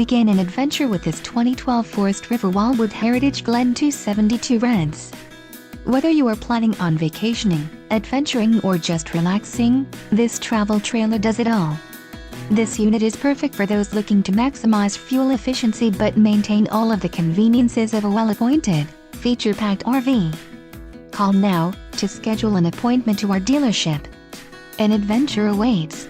begin an adventure with this 2012 Forest River Wildwood Heritage Glen 272 Reds. Whether you are planning on vacationing, adventuring or just relaxing, this travel trailer does it all. This unit is perfect for those looking to maximize fuel efficiency but maintain all of the conveniences of a well-appointed, feature-packed RV. Call now to schedule an appointment to our dealership. An adventure awaits.